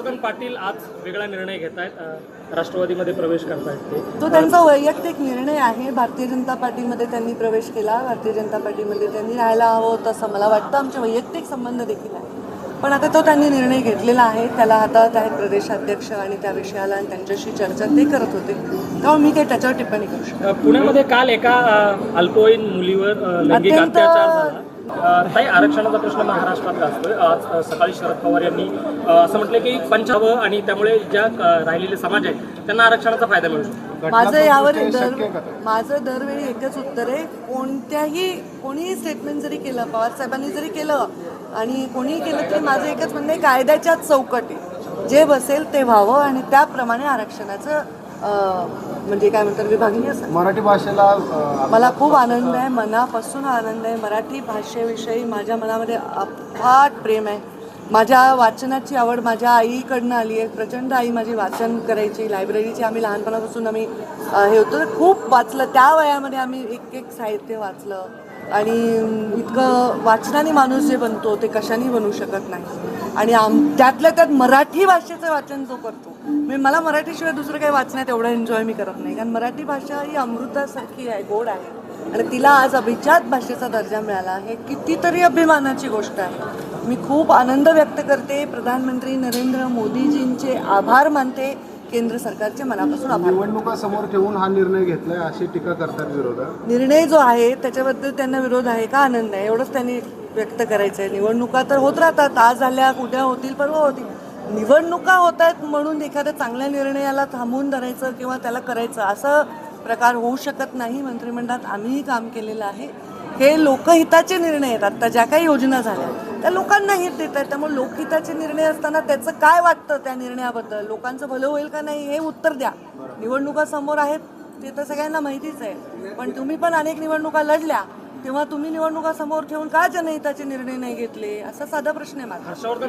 हर्षवर्धन पाटील आज वेगळा निर्णय घेत आहेत, राष्ट्रवादीमध्ये प्रवेश करतायत ते. तो त्यांचा वैयक्तिक निर्णय आहे. भारतीय जनता पार्टीमध्ये त्यांनी प्रवेश केला, भारतीय जनता पार्टीमध्ये त्यांनी राहायला हवं होतं असं मला वाटतं. आमचे वैयक्तिक संबंध देखील आहे, पण आता तो त्यांनी निर्णय घेतलेला आहे. त्याला हातात आहेत प्रदेशाध्यक्ष आणि त्या विषयाला आणि त्यांच्याशी चर्चा ते करत होते, तेव्हा मी काही त्याच्यावर टिप्पणी करू शकतो. पुण्यामध्ये काल एका अल्पवयीन मुलीवर लैंगिक अत्याचार झाला. ताई, आरक्षणाचा प्रश्न महाराष्ट्रात गाजतोय. आज सकाळी शरद पवार यांनी असं म्हटलं की पंचावं आणि त्यामुळे ज्या राहिलेले समाज आहेत त्यांना आरक्षणाचा फायदा मिळू शकतो. माझं दरवेळी एकच उत्तर आहे, कोणीही स्टेटमेंट जरी केलं, पवार साहेबांनी जरी केलं आणि कोणीही केलं तरी माझं एकच म्हणणं आहे, कायद्याच्याच चौकटी जे बसेल ते व्हावं आणि त्याप्रमाणे आरक्षणाचं म्हणजे काय म्हणतात विभागणी असं. मराठी भाषेला मला खूप आनंद आहे, मनापासून आनंद आहे. मराठी भाषेविषयी माझ्या मनामध्ये अफाट प्रेम आहे. माझ्या वाचनाची आवड माझ्या आईकडनं आली आहे. प्रचंड आई माझी वाचन करायची, लायब्ररीची आम्ही लहानपणापासून आम्ही हे होतो, खूप वाचलं. त्या वयामध्ये आम्ही एक साहित्य वाचलं आणि इतकं वाचनाने माणूस जे बनतो ते कशाने बनू शकत नाही. आणि त्यातल्या त्यात मराठी भाषेचं वाचन जो करतो, मला मराठीशिवाय दुसरं काही वाचण्यात एवढं एन्जॉय मी करत नाही, कारण मराठी भाषा ही अमृतासारखी आहे, गोड आहे आणि तिला आज अभिजात भाषेचा दर्जा मिळाला आहे. कितीतरी अभिमानाची गोष्ट आहे. मी खूप आनंद व्यक्त करते. प्रधानमंत्री नरेंद्र मोदीजींचे आभार मानते. केंद्र सरकारचे मनापासून आभार. निवडणुका समोर ठेवून हा निर्णय घेतलाय अशी टीका करतात विरोधक. निर्णय जो आहे त्याच्याबद्दल त्यांना विरोध आहे का आनंद आहे, एवढंच त्यांनी व्यक्त करायचं आहे. निवडणुका तर होत राहतात, आज झाल्या, उद्या होतील, परवा होतील. निवडणुका होत आहेत म्हणून एखाद्या चांगल्या निर्णयाला थांबवून धरायचं किंवा त्याला करायचं असं प्रकार होऊ शकत नाही. मंत्रिमंडळात आम्हीही काम केलेलं आहे. हे लोकहिताचे निर्णय आहेत. आता ज्या काही योजना झाल्या त्या लोकांना हित देत आहेत, त्यामुळे लोकहिताचे निर्णय असताना त्याचं काय वाटतं त्या निर्णयाबद्दल, लोकांचं भलं होईल का नाही हे उत्तर द्या. निवडणुका समोर आहेत ते तर सगळ्यांना माहितीच आहे, पण तुम्ही पण अनेक निवडणुका लढल्या, तेव्हा तुम्ही निवडणुका समोर ठेवून का जनहिताचे निर्णय नाही घेतले, असा साधा प्रश्न आहे माझा. हर्षवर्धन